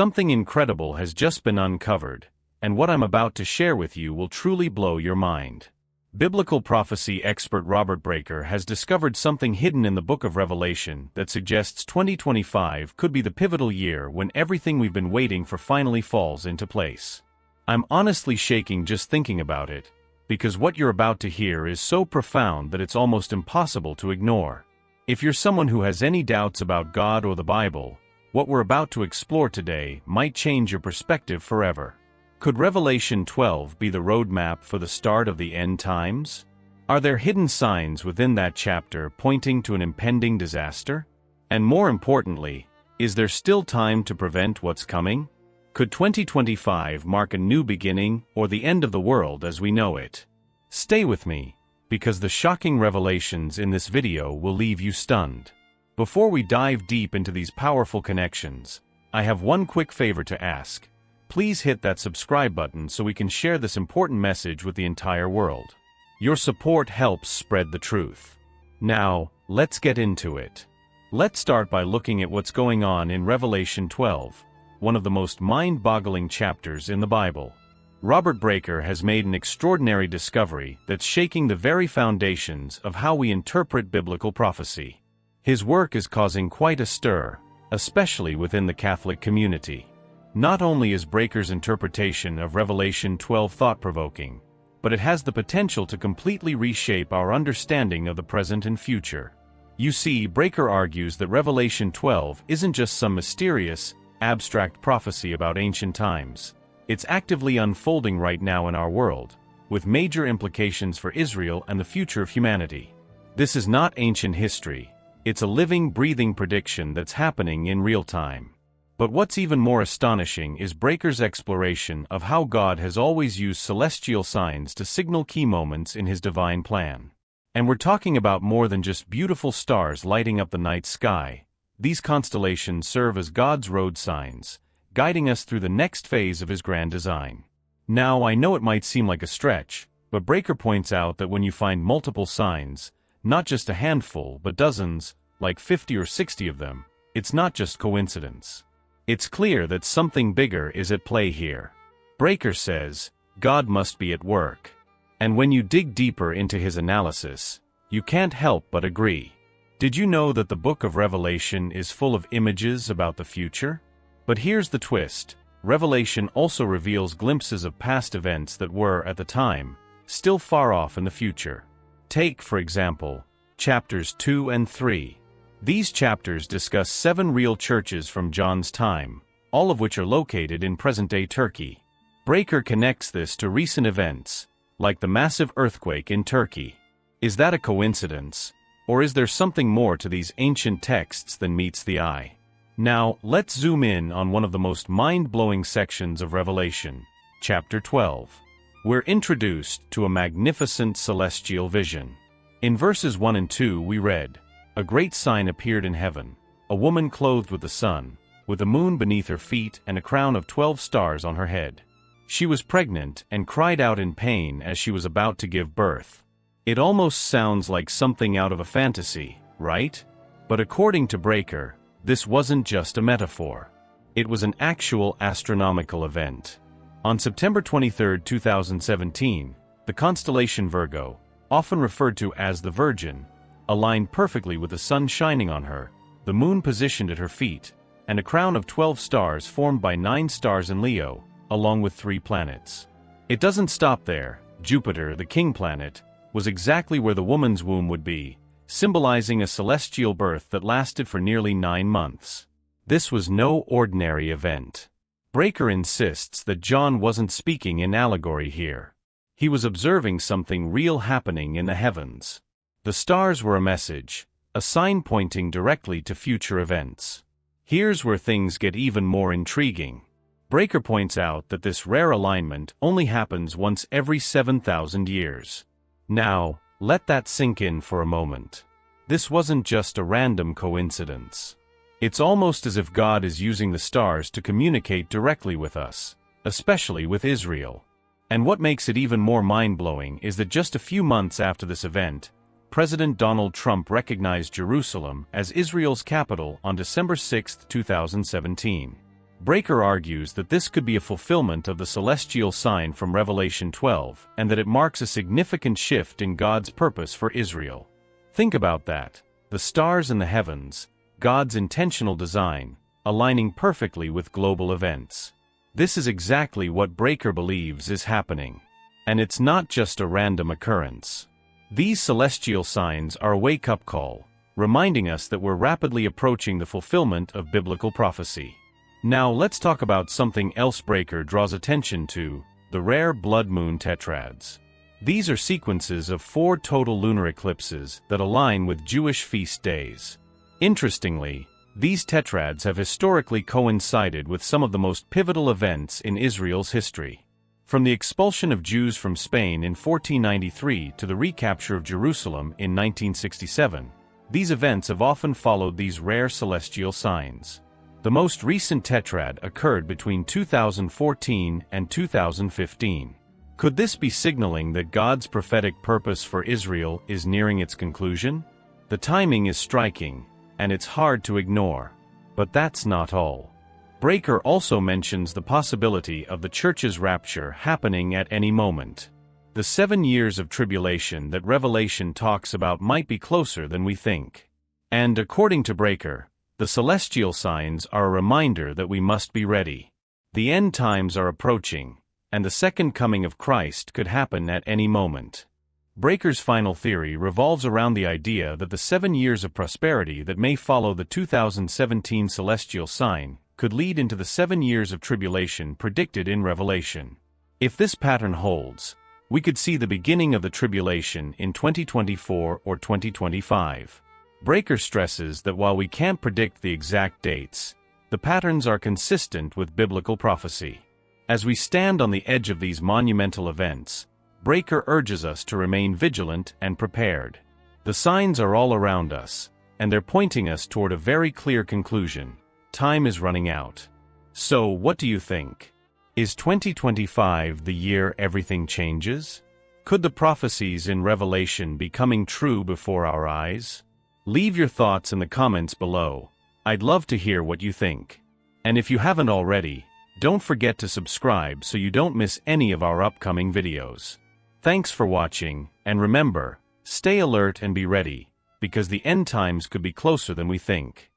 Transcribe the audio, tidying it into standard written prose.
Something incredible has just been uncovered, and what I'm about to share with you will truly blow your mind. Biblical prophecy expert Robert Breaker has discovered something hidden in the book of Revelation that suggests 2025 could be the pivotal year when everything we've been waiting for finally falls into place. I'm honestly shaking just thinking about it, because what you're about to hear is so profound that it's almost impossible to ignore. If you're someone who has any doubts about God or the Bible, what we're about to explore today might change your perspective forever. Could Revelation 12 be the roadmap for the start of the end times? Are there hidden signs within that chapter pointing to an impending disaster? And more importantly, is there still time to prevent what's coming? Could 2025 mark a new beginning or the end of the world as we know it? Stay with me, because the shocking revelations in this video will leave you stunned. Before we dive deep into these powerful connections, I have one quick favor to ask. Please hit that subscribe button so we can share this important message with the entire world. Your support helps spread the truth. Now, let's get into it. Let's start by looking at what's going on in Revelation 12, one of the most mind-boggling chapters in the Bible. Robert Breaker has made an extraordinary discovery that's shaking the very foundations of how we interpret biblical prophecy. His work is causing quite a stir, especially within the Catholic community. Not only is Breaker's interpretation of Revelation 12 thought-provoking, but it has the potential to completely reshape our understanding of the present and future. You see, Breaker argues that Revelation 12 isn't just some mysterious, abstract prophecy about ancient times. It's actively unfolding right now in our world, with major implications for Israel and the future of humanity. This is not ancient history. It's a living, breathing prediction that's happening in real time. But what's even more astonishing is Breaker's exploration of how God has always used celestial signs to signal key moments in his divine plan. And we're talking about more than just beautiful stars lighting up the night sky. These constellations serve as God's road signs, guiding us through the next phase of his grand design. Now, I know it might seem like a stretch, but Breaker points out that when you find multiple signs, not just a handful but dozens, like 50 or 60 of them, it's not just coincidence. It's clear that something bigger is at play here. Breaker says, God must be at work. And when you dig deeper into his analysis, you can't help but agree. Did you know that the book of Revelation is full of images about the future? But here's the twist. Revelation also reveals glimpses of past events that were, at the time, still far off in the future. Take, for example, chapters 2 and 3. These chapters discuss 7 real churches from John's time, all of which are located in present-day Turkey. Breaker connects this to recent events, like the massive earthquake in Turkey. Is that a coincidence, or is there something more to these ancient texts than meets the eye? Now, let's zoom in on one of the most mind-blowing sections of Revelation, chapter 12. We're introduced to a magnificent celestial vision. In verses 1 and 2 we read, "A great sign appeared in heaven, a woman clothed with the sun, with the moon beneath her feet and a crown of 12 stars on her head. She was pregnant and cried out in pain as she was about to give birth." It almost sounds like something out of a fantasy, right? But according to Breaker, this wasn't just a metaphor. It was an actual astronomical event. On September 23, 2017, the constellation Virgo, often referred to as the Virgin, aligned perfectly with the sun shining on her, the moon positioned at her feet, and a crown of 12 stars formed by 9 stars in Leo, along with 3 planets. It doesn't stop there. Jupiter, the king planet, was exactly where the woman's womb would be, symbolizing a celestial birth that lasted for nearly 9 months. This was no ordinary event. Breaker insists that John wasn't speaking in allegory here. He was observing something real happening in the heavens. The stars were a message, a sign pointing directly to future events. Here's where things get even more intriguing. Breaker points out that this rare alignment only happens once every 7,000 years. Now, let that sink in for a moment. This wasn't just a random coincidence. It's almost as if God is using the stars to communicate directly with us, especially with Israel. And what makes it even more mind-blowing is that just a few months after this event, President Donald Trump recognized Jerusalem as Israel's capital on December 6, 2017. Breaker argues that this could be a fulfillment of the celestial sign from Revelation 12, and that it marks a significant shift in God's purpose for Israel. Think about that. The stars in the heavens, God's intentional design, aligning perfectly with global events. This is exactly what Breaker believes is happening. And it's not just a random occurrence. These celestial signs are a wake-up call, reminding us that we're rapidly approaching the fulfillment of biblical prophecy. Now let's talk about something else Breaker draws attention to: the rare blood moon tetrads. These are sequences of 4 total lunar eclipses that align with Jewish feast days. Interestingly, these tetrads have historically coincided with some of the most pivotal events in Israel's history. From the expulsion of Jews from Spain in 1493 to the recapture of Jerusalem in 1967, these events have often followed these rare celestial signs. The most recent tetrad occurred between 2014 and 2015. Could this be signaling that God's prophetic purpose for Israel is nearing its conclusion? The timing is striking, and it's hard to ignore. But that's not all. Breaker also mentions the possibility of the church's rapture happening at any moment. The 7 years of tribulation that Revelation talks about might be closer than we think. And according to Breaker, the celestial signs are a reminder that we must be ready. The end times are approaching, and the second coming of Christ could happen at any moment. Breaker's final theory revolves around the idea that the 7 years of prosperity that may follow the 2017 celestial sign could lead into the 7 years of tribulation predicted in Revelation. If this pattern holds, we could see the beginning of the tribulation in 2024 or 2025. Breaker stresses that while we can't predict the exact dates, the patterns are consistent with biblical prophecy. As we stand on the edge of these monumental events, Breaker urges us to remain vigilant and prepared. The signs are all around us, and they're pointing us toward a very clear conclusion: time is running out. So, what do you think? Is 2025 the year everything changes? Could the prophecies in Revelation be coming true before our eyes? Leave your thoughts in the comments below. I'd love to hear what you think. And if you haven't already, don't forget to subscribe so you don't miss any of our upcoming videos. Thanks for watching, and remember, stay alert and be ready, because the end times could be closer than we think.